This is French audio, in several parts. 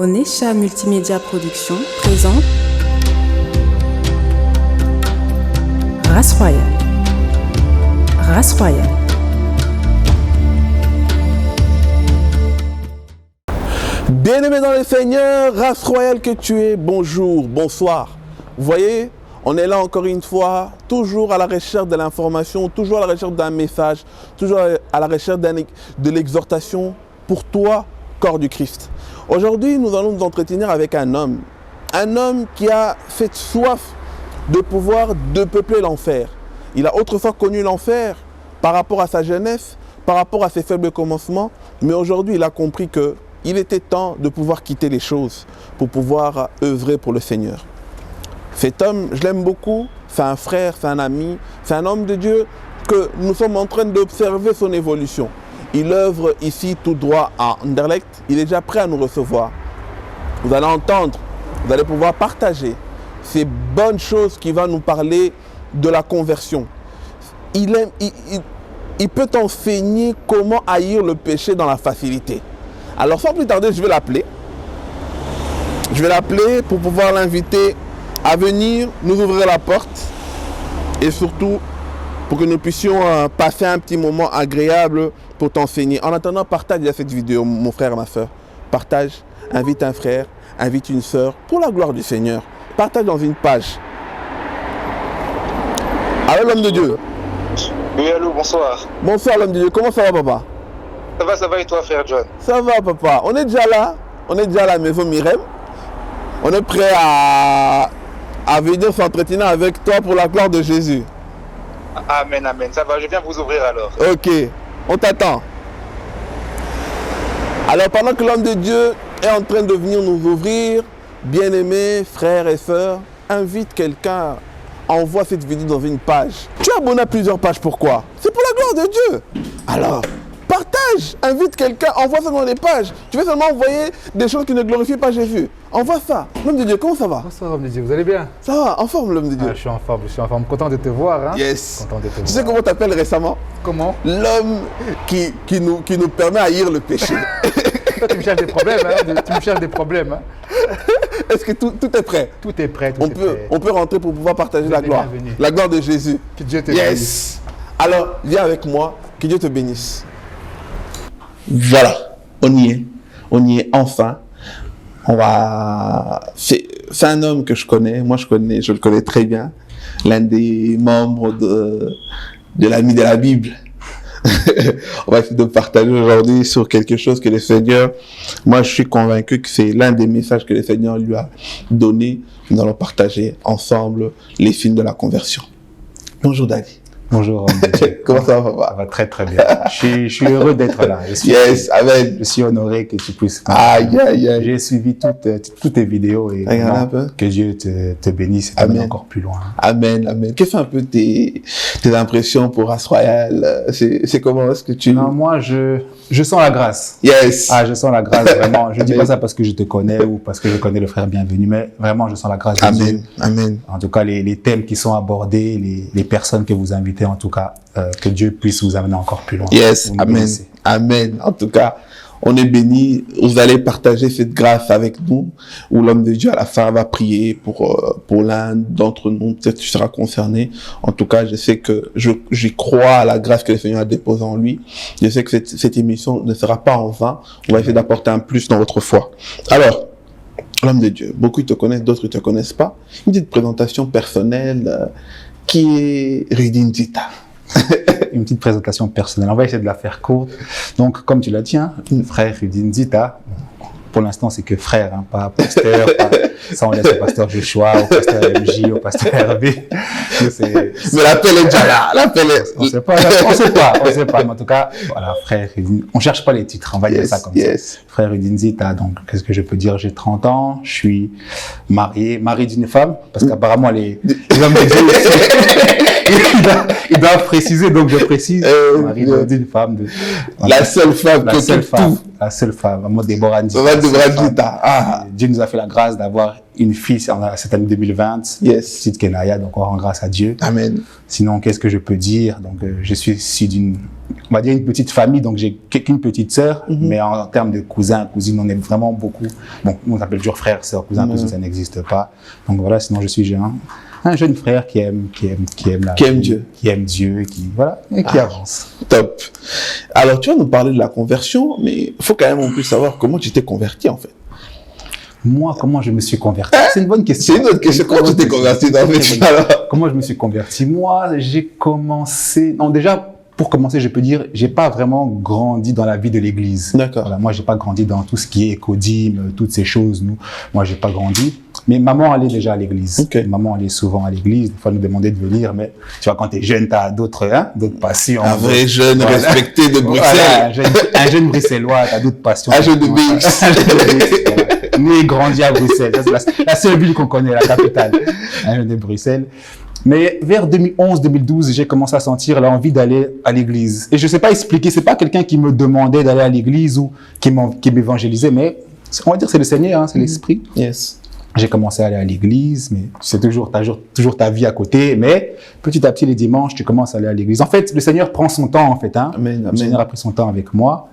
Onesha Multimédia Production présente Race Royale. Race Royale. Bien-aimé dans le Seigneur, race royale que tu es, bonjour, bonsoir. Vous voyez, on est là encore une fois, toujours à la recherche de l'information, toujours à la recherche d'un message, toujours à la recherche de l'exhortation pour toi, corps du Christ. Aujourd'hui, nous allons nous entretenir avec un homme qui a fait soif de pouvoir peupler l'enfer. Il a autrefois connu l'enfer par rapport à sa jeunesse, par rapport à ses faibles commencements, mais aujourd'hui, il a compris que il était temps de pouvoir quitter les choses pour pouvoir œuvrer pour le Seigneur. Cet homme, je l'aime beaucoup, c'est un frère, c'est un ami, c'est un homme de Dieu que nous sommes en train d'observer son évolution. Il œuvre ici tout droit à Anderlecht, il est déjà prêt à nous recevoir. Vous allez entendre, vous allez pouvoir partager ces bonnes choses qui vont nous parler de la conversion. Il peut t'enseigner comment haïr le péché dans la facilité. Alors sans plus tarder, je vais l'appeler. Je vais l'appeler pour pouvoir l'inviter à venir nous ouvrir la porte et surtout pour que nous puissions passer un petit moment agréable pour t'enseigner. En attendant, partage cette vidéo, mon frère, ma soeur. Partage, invite un frère, invite une soeur pour la gloire du Seigneur. Partage dans une page. Allô l'homme de Dieu. Oui, allô, bonsoir. Bonsoir l'homme de Dieu, comment ça va papa? Ça va et toi frère John? Ça va papa, on est déjà là à la maison Mirem. On est prêt à venir s'entretenir avec toi pour la gloire de Jésus. Amen, amen, ça va, je viens vous ouvrir alors. Ok, on t'attend. Alors pendant que l'homme de Dieu est en train de venir nous ouvrir, bien-aimés, frères et sœurs, invite quelqu'un, envoie cette vidéo dans une page. Tu es abonné à plusieurs pages, pourquoi? C'est pour la gloire de Dieu. Alors, partage, invite quelqu'un, envoie ça dans les pages. Tu veux seulement envoyer des choses qui ne glorifient pas Jésus. Envoie ça. L'homme de Dieu, comment ça va? Bonsoir l'homme de Dieu, vous allez bien? Ça va, en forme l'homme de Dieu. Je suis en forme, content de te voir. Hein? Yes. Content de te voir. Tu sais comment t'appelles récemment? Comment? L'homme qui nous permet haïr le péché. Toi, tu me cherches des problèmes, hein? Tu me cherches des problèmes. Hein? Est-ce que tout est prêt? Tout est prêt, On peut rentrer pour pouvoir partager la gloire. Bienvenue. La gloire de Jésus. Que Dieu te bénisse. Alors, viens avec moi, que Dieu te bénisse. Voilà, on y est enfin. C'est un homme que je connais, je le connais très bien, l'un des membres de l'ami de la Bible. On va essayer de partager aujourd'hui sur quelque chose que le Seigneur, moi je suis convaincu que c'est l'un des messages que le Seigneur lui a donné. Nous allons partager ensemble les signes de la conversion. Bonjour David. Bonjour. Comment ça va, papa? Ça va très très bien. Je suis heureux d'être là. Amen. Je suis honoré que tu puisses. Aïe. J'ai suivi toutes tes vidéos et que Dieu te bénisse et t'amène encore plus loin. Amen. Quelles sont un peu tes impressions pour Race Royale? C'est comment est-ce que tu... Non, moi je sens la grâce. Yes. Je sens la grâce vraiment. Je dis pas ça parce que je te connais ou parce que je connais le frère Bienvenu, mais vraiment je sens la grâce de Dieu. Amen. En tout cas, les thèmes qui sont abordés, les personnes que vous invitez, en tout cas, que Dieu puisse vous amener encore plus loin. Yes, amen. En tout cas, on est bénis. Vous allez partager cette grâce avec nous, où l'homme de Dieu à la fin va prier pour l'un d'entre nous. Peut-être tu seras concerné. En tout cas, je sais que j'y crois à la grâce que le Seigneur a déposée en lui. Je sais que cette émission ne sera pas en vain. On va essayer d'apporter un plus dans votre foi. Alors, l'homme de Dieu, beaucoup te connaissent, d'autres ne te connaissent pas. Une petite présentation personnelle. Qui est Rudy Nzita? Une petite présentation personnelle. On va essayer de la faire courte. Donc, comme tu l'as dit, frère Rudy Nzita. Pour l'instant, c'est que frère, pas pasteur. Ça, on laisse au pasteur Joshua, au pasteur MJ, au pasteur Hervé. Mais l'appel est déjà là. On sait pas. Mais en tout cas, voilà, frère Rudy. On cherche pas les titres, on va dire ça comme ça. Frère Rudy Nzita. Donc, qu'est-ce que je peux dire? J'ai 30 ans, je suis marié d'une femme, parce qu'apparemment, les hommes de Dieu aussi. il doit préciser, donc je précise. Mari d'une femme de. La seule femme La que seule tu femme. tout. La seule femme. Maman Déborah Ndita. Maman la seule Déborah femme. Ndita. Ah. Dieu nous a fait la grâce d'avoir une fille cette année 2020. Yes. Petite Kenaya, donc on rend grâce à Dieu. Amen. Sinon, qu'est-ce que je peux dire? Donc, je suis issu d'une, on va dire, une petite famille, donc j'ai qu'une petite sœur, mais en termes de cousins, cousines, on est vraiment beaucoup. Bon, nous on appelle toujours frère, sœur, cousin, cousine, ça n'existe pas. Donc voilà, sinon je suis un jeune frère qui aime Dieu. Qui aime Dieu, voilà, et qui avance. Top. Alors, tu vas nous parler de la conversion, mais il faut quand même en plus savoir comment tu t'es converti, en fait. Moi, comment je me suis converti? C'est une bonne question. C'est une autre question. Comment tu t'es converti dans le alors? Comment je me suis converti? Moi, j'ai commencé... Non, déjà, pour commencer, je peux dire, j'ai pas vraiment grandi dans la vie de l'église. D'accord. Voilà, moi, j'ai pas grandi dans tout ce qui est écodyme, toutes ces choses. Moi, j'ai pas grandi. Mais maman allait déjà à l'église. Okay. Maman allait souvent à l'église. Des fois, elle nous demandait de venir. Mais tu vois, quand t'es jeune, t'as d'autres passions. Un vrai jeune Voilà. respecté de Bruxelles. Voilà, un jeune bruxellois, t'as d'autres passions. Un jeune de BX. Un jeune de BX, voilà. Né et grandi à Bruxelles. Ça, c'est la seule ville qu'on connaît, la capitale. Un jeune de Bruxelles. Mais vers 2011-2012, j'ai commencé à sentir l'envie d'aller à l'église. Et je ne sais pas expliquer, c'est pas quelqu'un qui me demandait d'aller à l'église ou qui m'évangélisait, mais on va dire c'est le Seigneur, c'est l'Esprit. Yes. J'ai commencé à aller à l'église, mais c'est toujours ta vie à côté. Mais petit à petit, les dimanches, tu commences à aller à l'église. En fait, le Seigneur prend son temps, en fait. Amen, Le Seigneur a pris son temps avec moi.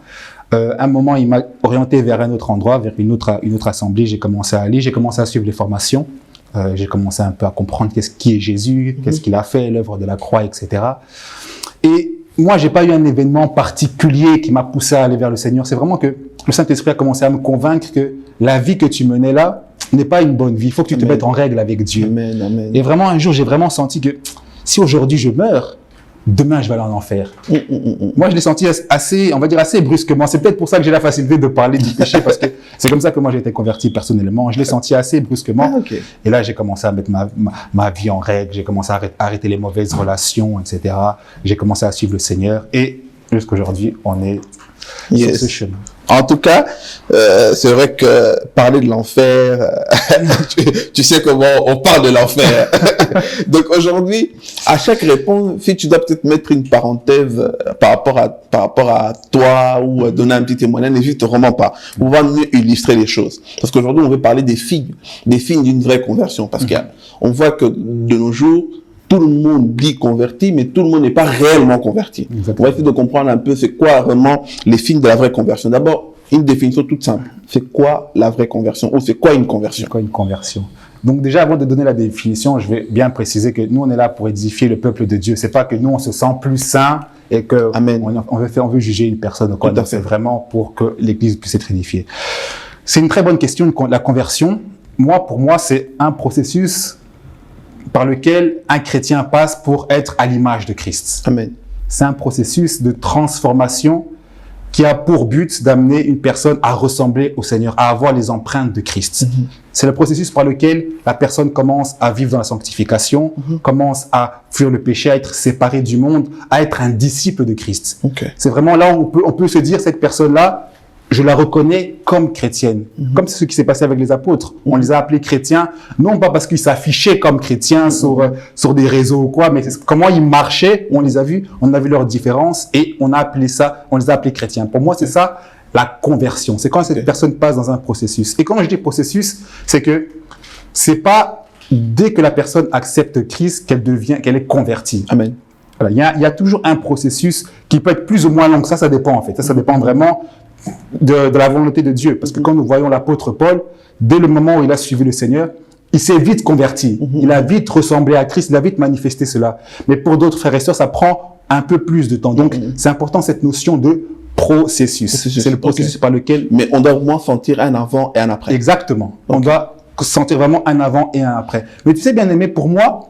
Un moment, il m'a orienté vers un autre endroit, vers une autre assemblée. J'ai commencé à aller, j'ai commencé à suivre les formations. J'ai commencé un peu à comprendre qui est Jésus, qu'est-ce qu'il a fait, l'œuvre de la croix, etc. Et moi, j'ai pas eu un événement particulier qui m'a poussé à aller vers le Seigneur. C'est vraiment que le Saint-Esprit a commencé à me convaincre que la vie que tu menais là n'est pas une bonne vie. Il faut que tu te mettes en règle avec Dieu. Amen, amen. Et vraiment, un jour, j'ai vraiment senti que si aujourd'hui je meurs, demain je vais aller en enfer. Moi, je l'ai senti assez, on va dire assez brusquement. C'est peut-être pour ça que j'ai la facilité de parler du péché, parce que c'est comme ça que moi j'ai été converti personnellement. Je l'ai senti assez brusquement. Ah, okay. Et là, j'ai commencé à mettre ma vie en règle. J'ai commencé à arrêter les mauvaises relations, etc. J'ai commencé à suivre le Seigneur. Et jusqu'aujourd'hui, on est sur ce chemin. En tout cas, c'est vrai que parler de l'enfer, tu sais comment on parle de l'enfer. Donc aujourd'hui, à chaque réponse, si tu dois peut-être mettre une parenthèse par rapport à toi ou donner un petit témoignage, n'hésite vraiment pas. On va mieux illustrer les choses. Parce qu'aujourd'hui, on veut parler des signes d'une vraie conversion. Parce qu'on voit que de nos jours, tout le monde dit converti, mais tout le monde n'est pas réellement converti. Exactement. On va essayer de comprendre un peu c'est quoi vraiment les signes de la vraie conversion. D'abord, une définition toute simple. C'est quoi la vraie conversion ou c'est quoi une conversion? C'est quoi une conversion? Donc déjà, avant de donner la définition, je vais bien préciser que nous, on est là pour édifier le peuple de Dieu. C'est pas que nous, on se sent plus saint et que on veut juger une personne ou quoi. Donc c'est vraiment pour que l'Église puisse être édifiée. C'est une très bonne question, la conversion. Pour moi, c'est un processus par lequel un chrétien passe pour être à l'image de Christ. Amen. C'est un processus de transformation qui a pour but d'amener une personne à ressembler au Seigneur, à avoir les empreintes de Christ. C'est le processus par lequel la personne commence à vivre dans la sanctification, commence à fuir le péché, à être séparée du monde, à être un disciple de Christ. Okay. C'est vraiment là où on peut se dire, cette personne-là, je la reconnais comme chrétienne. Comme c'est ce qui s'est passé avec les apôtres. On les a appelés chrétiens, non pas parce qu'ils s'affichaient comme chrétiens sur des réseaux ou quoi, mais comment ils marchaient, on les a vus, on a vu leurs différences et on les a appelés chrétiens. Pour moi, c'est ça, la conversion. C'est quand cette personne passe dans un processus. Et quand je dis processus, c'est que c'est pas dès que la personne accepte Christ qu'elle est convertie. Amen. Voilà, il y a toujours un processus qui peut être plus ou moins long. Ça dépend en fait. Ça dépend vraiment de la volonté de Dieu. Parce que quand nous voyons l'apôtre Paul, dès le moment où il a suivi le Seigneur, il s'est vite converti. Il a vite ressemblé à Christ, il a vite manifesté cela. Mais pour d'autres frères et sœurs, ça prend un peu plus de temps. Donc, c'est important cette notion de processus. C'est le processus par lequel... Mais on doit au moins sentir un avant et un après. Exactement. On doit sentir vraiment un avant et un après. Mais tu sais, bien aimé, pour moi,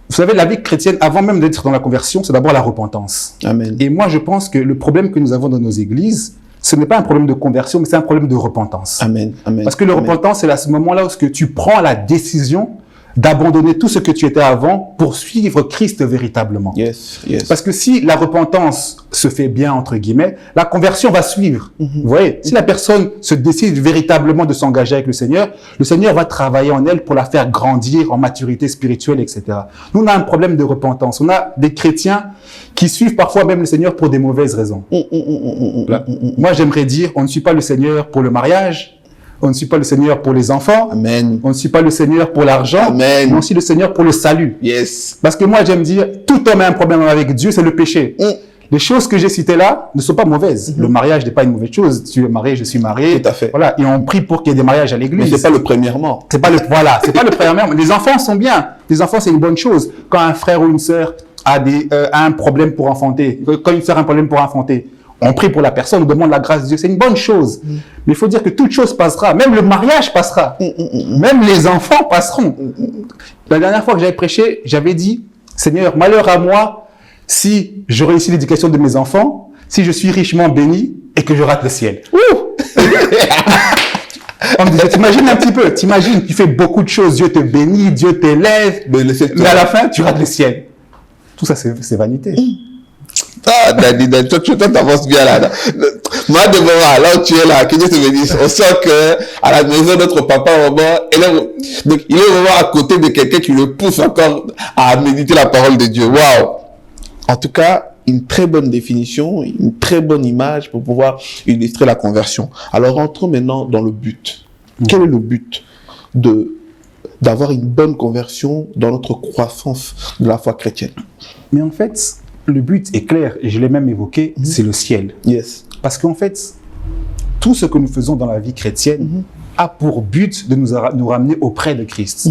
vous savez, la vie chrétienne, avant même d'être dans la conversion, c'est d'abord la repentance. Amen. Et moi, je pense que le problème que nous avons dans nos églises, ce n'est pas un problème de conversion, mais c'est un problème de repentance. Amen. Amen. Parce que la repentance, c'est à ce moment-là où tu prends la décision d'abandonner tout ce que tu étais avant pour suivre Christ véritablement. Yes, yes. Parce que si la repentance se fait bien, entre guillemets, la conversion va suivre. Vous voyez, si la personne se décide véritablement de s'engager avec le Seigneur va travailler en elle pour la faire grandir en maturité spirituelle, etc. Nous, on a un problème de repentance. On a des chrétiens qui suivent parfois même le Seigneur pour des mauvaises raisons. Là, moi, j'aimerais dire, on ne suit pas le Seigneur pour le mariage, on ne suit pas le Seigneur pour les enfants, Amen. on ne suit pas le Seigneur pour l'argent, Amen. mais on suit le Seigneur pour le salut. Yes. Parce que moi, j'aime dire, tout homme a un problème avec Dieu, c'est le péché. Les choses que j'ai citées là ne sont pas mauvaises. Le mariage n'est pas une mauvaise chose. Tu es marié, je suis marié. Tout à fait. Voilà. Et on prie pour qu'il y ait des mariages à Mais l'église. c'est pas le premièrement. C'est pas le, voilà. C'est pas le premièrement. Les enfants sont bien. Les enfants, c'est une bonne chose. Quand un frère ou une sœur a un problème pour enfanter, quand une sœur a un problème pour enfanter, on prie pour la personne, on demande la grâce de Dieu. C'est une bonne chose. Mais il faut dire que toute chose passera. Même le mariage passera. Même les enfants passeront. La dernière fois que j'avais prêché, j'avais dit, Seigneur, malheur à moi si je réussis l'éducation de mes enfants, si je suis richement béni et que je rate le ciel. On me disait, t'imagines un petit peu, t'imagines, tu fais beaucoup de choses, Dieu te bénit, Dieu t'élève, mais à la fin, tu rates le ciel. Tout ça, c'est vanité. Ah, Daddy, toi, t'avances bien là. Moi, Deborah, là où tu es là, que Dieu te bénisse. On sent que, à la maison, notre papa, maman, donc, il est vraiment à côté de quelqu'un qui le pousse encore à méditer la parole de Dieu. Waouh! En tout cas, une très bonne définition, une très bonne image pour pouvoir illustrer la conversion. Alors, entrons maintenant dans le but. Quel est le but d'avoir une bonne conversion dans notre croissance de la foi chrétienne? Mais en fait, le but est clair, et je l'ai même évoqué, c'est le ciel. Yes. Parce qu'en fait, tout ce que nous faisons dans la vie chrétienne a pour but de nous ramener auprès de Christ.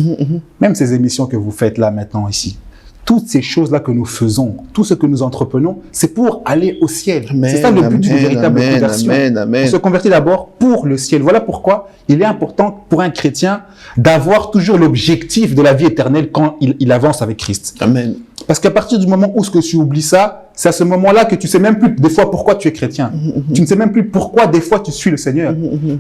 Même ces émissions que vous faites là maintenant ici, toutes ces choses-là que nous faisons, tout ce que nous entreprenons, c'est pour aller au ciel. C'est ça le but d'une véritable conversion. On se convertit d'abord pour le ciel. Voilà pourquoi il est important pour un chrétien d'avoir toujours l'objectif de la vie éternelle quand il avance avec Christ. Amen. Parce qu'à partir du moment où tu oublies ça, c'est à ce moment-là que tu sais même plus des fois pourquoi tu es chrétien. Tu ne sais même plus pourquoi des fois tu suis le Seigneur.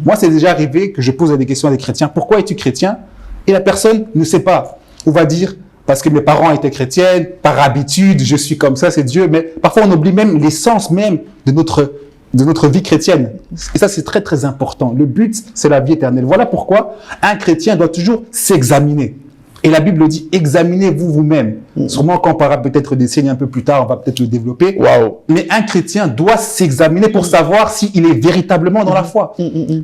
Moi, c'est déjà arrivé que je pose des questions à des chrétiens. Pourquoi es-tu chrétien? Et la personne ne sait pas. On va dire, parce que mes parents étaient chrétiens, par habitude, je suis comme ça, c'est Dieu. Mais parfois, on oublie même l'essence même de notre vie chrétienne. Et ça, c'est très, très important. Le but, c'est la vie éternelle. Voilà pourquoi un chrétien doit toujours s'examiner. Et la Bible dit, examinez-vous vous-même. Sûrement quand on parlera peut-être des signes un peu plus tard, on va peut-être le développer. Wow. Mais un chrétien doit s'examiner pour savoir s'il est véritablement dans la foi.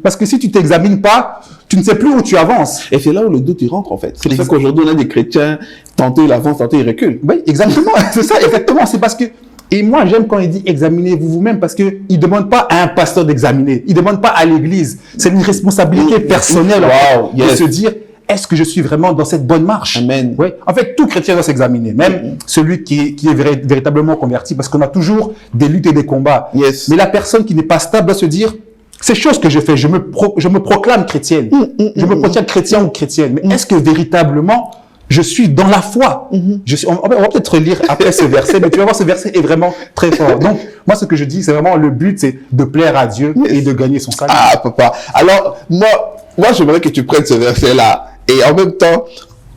Parce que si tu t'examines pas, tu ne sais plus où tu avances. Et c'est là où le doute il rentre en fait. C'est pour ça qu'aujourd'hui on a des chrétiens, tantôt ils avancent, tantôt ils reculent. Oui, exactement. C'est ça, exactement. C'est parce que, et moi j'aime quand il dit examinez-vous vous-même parce que il demande pas à un pasteur d'examiner. Il demande pas à l'église. C'est une responsabilité personnelle de se dire, est-ce que je suis vraiment dans cette bonne marche? Amen. Oui. En fait, tout chrétien doit s'examiner, même celui qui est véritablement converti, parce qu'on a toujours des luttes et des combats. Yes. Mais la personne qui n'est pas stable doit se dire, ces choses que je fais, je me proclame chrétienne. Je me proclame chrétien ou chrétienne. Mais est-ce que véritablement, je suis dans la foi? On va peut-être lire après ce verset, mais tu vas voir, ce verset est vraiment très fort. Donc, moi, ce que je dis, c'est vraiment le but, c'est de plaire à Dieu et de gagner son salut. Ah, papa. Alors, moi, j'aimerais que tu prennes ce verset-là et en même temps,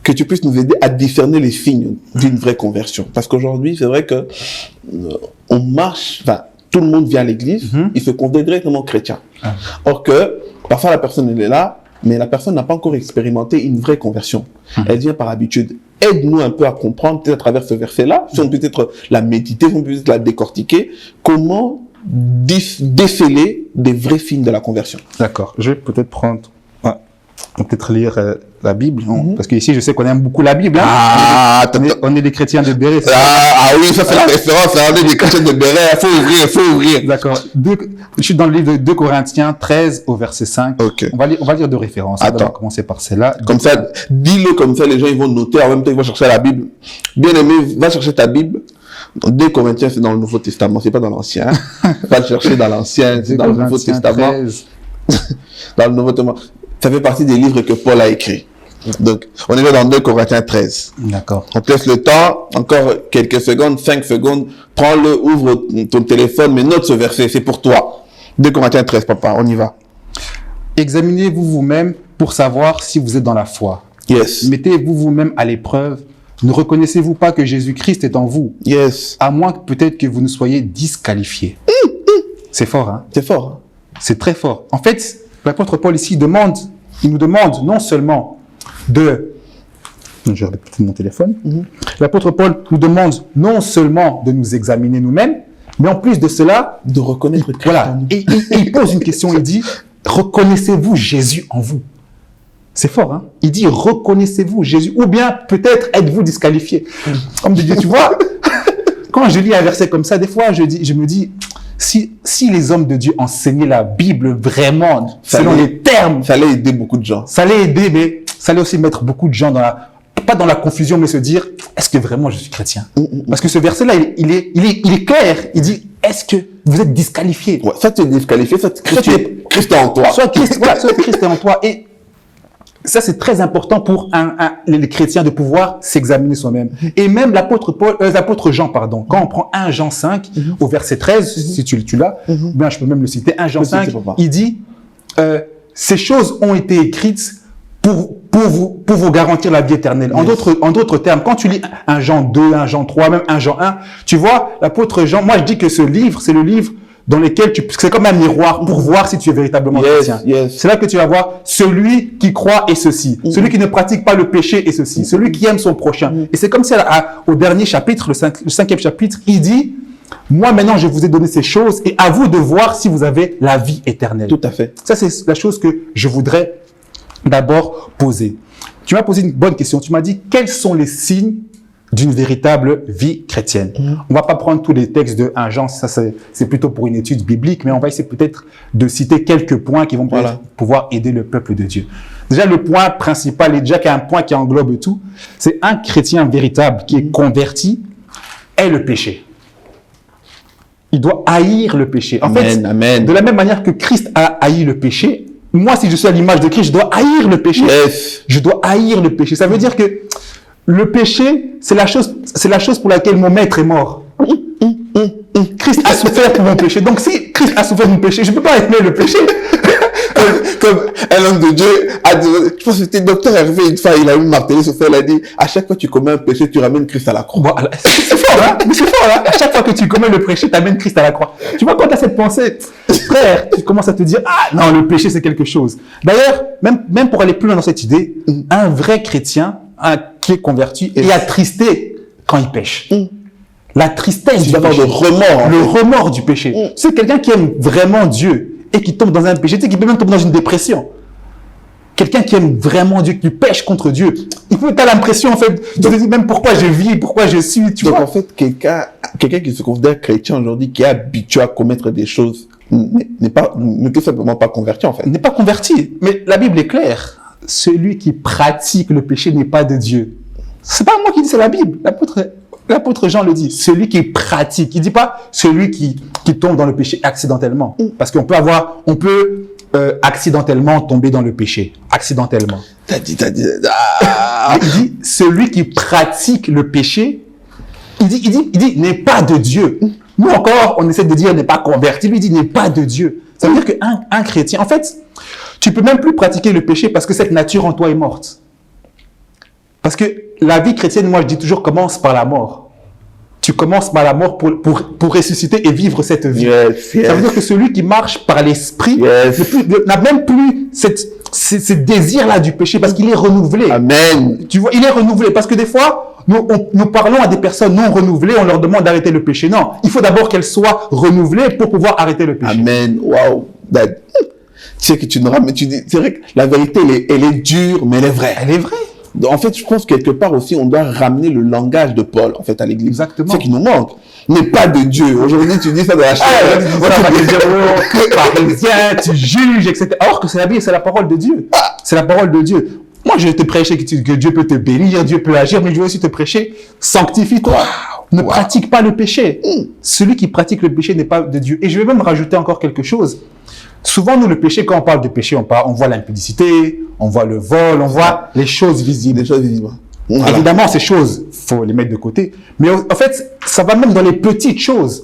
que tu puisses nous aider à discerner les signes d'une vraie conversion. Parce qu'aujourd'hui, c'est vrai que on marche, enfin, tout le monde vient à l'église, il se considère directement chrétien. Or que, parfois la personne, elle est là, mais la personne n'a pas encore expérimenté une vraie conversion. Elle vient par habitude. Aide-nous un peu à comprendre, peut-être à travers ce verset-là, si on peut peut-être la méditer, si on peut peut-être la décortiquer, comment déceler des vrais signes de la conversion. D'accord. Je vais peut-être prendre... On va peut-être lire la Bible, parce qu'ici, je sais qu'on aime beaucoup la Bible. Hein. On est des chrétiens de Béret. Oui, ça c'est la référence. On est des chrétiens de Béret. Il faut ouvrir. D'accord. Je suis dans le livre de 2 Corinthiens 13 au verset 5. Okay. On va lire deux références. Attends. On va commencer par celle-là. Comme ça, dis-le comme ça, les gens ils vont noter. En même temps, ils vont chercher la Bible. Bien aimé, va chercher ta Bible. 2 Corinthiens, c'est dans le Nouveau Testament, c'est pas dans l'Ancien. Va le chercher dans l'Ancien, c'est dans le Nouveau Testament. Dans le Nouveau Testament. Ça fait partie des livres que Paul a écrits. Donc, on est là dans 2 Corinthiens 13. D'accord. On te laisse le temps, encore quelques secondes, 5 secondes. Prends-le, ouvre ton téléphone, mais note ce verset, c'est pour toi. 2 Corinthiens 13, papa, on y va. Examinez-vous vous-même pour savoir si vous êtes dans la foi. Yes. Mettez-vous vous-même à l'épreuve. Ne reconnaissez-vous pas que Jésus-Christ est en vous? Yes. À moins que peut-être que vous ne soyez disqualifiés. C'est fort, hein? C'est fort. C'est très fort. En fait, l'apôtre Paul ici il nous demande non seulement de... Je vais peut-être mon téléphone. L'apôtre Paul nous demande non seulement de nous examiner nous-mêmes, mais en plus de cela, De reconnaître Christ. voilà. Et il pose une question, il dit, reconnaissez-vous Jésus en vous? C'est fort, hein? Il dit, reconnaissez-vous Jésus? Ou bien, peut-être, êtes-vous disqualifié? Homme de Dieu, tu vois, quand je lis un verset comme ça, des fois, je me dis, si les hommes de Dieu enseignaient la Bible vraiment, selon les termes, Ça allait aider beaucoup de gens. ça allait aider, mais ça allait aussi mettre beaucoup de gens pas dans la confusion, mais se dire, est-ce que vraiment je suis chrétien? Parce que ce verset-là, il est clair. Il dit, est-ce que vous êtes disqualifié? Ouais, soit tu es disqualifié, soit Christ est en toi. Soit Christ est en toi. Et ça, c'est très important pour les chrétiens de pouvoir s'examiner soi-même. Et même l'apôtre Jean, quand on prend 1 Jean 5, au verset 13, si tu l'as, ben, je peux même le citer, 1 Jean 5, il dit, ces choses ont été écrites pour vous garantir la vie éternelle. En d'autres termes, quand tu lis 1 Jean 2, 1 Jean 3, même 1 Jean 1, tu vois, l'apôtre Jean, moi je dis que ce livre, c'est le livre dans lequel c'est comme un miroir pour voir si tu es véritablement chrétien. Yes. C'est là que tu vas voir celui qui croit est ceci, celui qui ne pratique pas le péché est ceci, celui qui aime son prochain. Et c'est comme si au dernier chapitre, le 5e chapitre, il dit, moi maintenant je vous ai donné ces choses et à vous de voir si vous avez la vie éternelle. Tout à fait. Ça, c'est la chose que je voudrais d'abord poser. Tu m'as posé une bonne question. Tu m'as dit, quels sont les signes d'une véritable vie chrétienne? On va pas prendre tous les textes de 1 Jean, ça c'est plutôt pour une étude biblique, mais on va essayer peut-être de citer quelques points qui vont pouvoir aider le peuple de Dieu. Déjà, le point principal, et déjà qu'il y a un point qui englobe tout, c'est un chrétien véritable qui est converti est le péché. Il doit haïr le péché. En fait, Amen. de la même manière que Christ a haï le péché, moi, si je suis à l'image de Christ, je dois haïr le péché. Yes. Je dois haïr le péché. Ça veut dire que le péché, c'est la chose pour laquelle mon maître est mort. Christ a souffert pour mon péché. Donc, si Christ a souffert pour mon péché, je ne peux pas aimer le péché. Comme un homme de Dieu a dit, je pense que c'était docteur Hervé une fois, il a eu martelé ce fait, il a dit, à chaque fois que tu commets un péché, tu ramènes Christ à la croix. Bon, c'est fort, hein? Mais c'est fort, hein? À chaque fois que tu commets le péché, tu amènes Christ à la croix. Tu vois, quand tu as cette pensée, frère, tu commences à te dire, ah non, le péché, c'est quelque chose. D'ailleurs, même pour aller plus loin dans cette idée, un vrai chrétien, qui est converti, est attristé quand il pêche. La tristesse du péché. Le remords. Le remords du péché. C'est quelqu'un qui aime vraiment Dieu et qui tombe dans un péché, tu sais, qui peut même tomber dans une dépression. Quelqu'un qui aime vraiment Dieu, qui pêche contre Dieu. Il peut t'as l'impression, en fait, tu te dis même pourquoi je vis, pourquoi je suis, tu Donc, vois. en fait, quelqu'un qui se considère chrétien aujourd'hui, qui est habitué à commettre des choses, ne tout simplement pas converti, en fait. N'est pas converti. Mais la Bible est claire. Celui qui pratique le péché n'est pas de Dieu. C'est pas moi qui dis, c'est la Bible. L'apôtre Jean le dit. Celui qui pratique. Il dit pas celui qui tombe dans le péché accidentellement. Parce qu'on peut accidentellement tomber dans le péché. Accidentellement. T'as dit. Il dit, celui qui pratique le péché, il dit, n'est pas de Dieu. Nous encore, on essaie de dire n'est pas converti. Lui, il dit, n'est pas de Dieu. Ça veut dire qu'un chrétien, en fait, tu peux même plus pratiquer le péché parce que cette nature en toi est morte. Parce que la vie chrétienne, moi, je dis toujours, commence par la mort. Tu commences par la mort pour ressusciter et vivre cette vie. Yes. Ça veut dire que celui qui marche par l'esprit n'a même plus ce désir-là du péché parce qu'il est renouvelé. Amen. Tu vois, il est renouvelé parce que des fois, nous parlons à des personnes non renouvelées, on leur demande d'arrêter le péché. Non, il faut d'abord qu'elles soient renouvelées pour pouvoir arrêter le péché. Amen. Waouh. Tu sais que tu nous ramènes, tu dis, c'est vrai que la vérité, elle est dure, mais elle est vraie. Elle est vraie. En fait, je pense quelque part aussi, on doit ramener le langage de Paul, en fait, à l'église. Exactement. C'est ce qui nous manque. N'est pas de Dieu. Aujourd'hui, tu dis ça dans la chair. Voilà, on va te dire, oh, parisien, tu juges, etc. Alors que c'est la Bible, c'est la parole de Dieu. C'est la parole de Dieu. Moi, je vais te prêcher que Dieu peut te bénir, Dieu peut agir, mais je vais aussi te prêcher, sanctifie-toi. Ne pratique pas le péché. Celui qui pratique le péché n'est pas de Dieu. Et je vais même rajouter encore quelque chose. Souvent, nous, le péché, quand on parle de péché, on voit l'impudicité, on voit le vol, on voit les choses visibles. Des choses visibles. Voilà. Évidemment, ces choses, faut les mettre de côté. Mais en fait, ça va même dans les petites choses.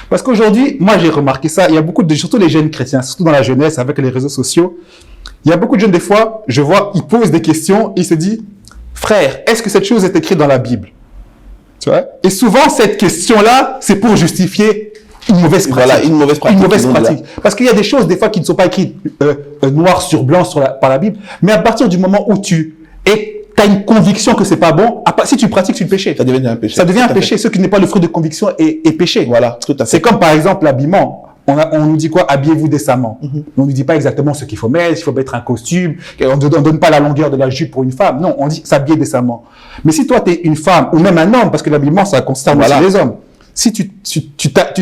Parce qu'aujourd'hui, moi, j'ai remarqué ça. Il y a beaucoup de, surtout les jeunes chrétiens, surtout dans la jeunesse, avec les réseaux sociaux, Il y a beaucoup de jeunes, des fois, je vois, ils posent des questions, ils se disent, frère, est-ce que cette chose est écrite dans la Bible? Tu vois? Et souvent, cette question-là, c'est pour justifier une mauvaise pratique. Voilà, une mauvaise pratique. Une mauvaise pratique. Parce qu'il y a des choses, des fois, qui ne sont pas écrites noir sur blanc par la Bible, mais à partir du moment où tu as une conviction que c'est pas bon, si tu pratiques, c'est le péché. Ça devient un péché. Ça devient un péché. Ce qui n'est pas le fruit de conviction est péché. Voilà, tout à fait. C'est comme, par exemple, l'habillement. On nous dit quoi? Habillez-vous décemment. On nous dit pas exactement ce qu'il faut mettre, il faut mettre un costume, on ne donne pas la longueur de la jupe pour une femme. Non, on dit s'habiller décemment. Mais si toi, tu es une femme, ou même un homme, parce que l'habillement, ça concerne aussi les hommes. Si tu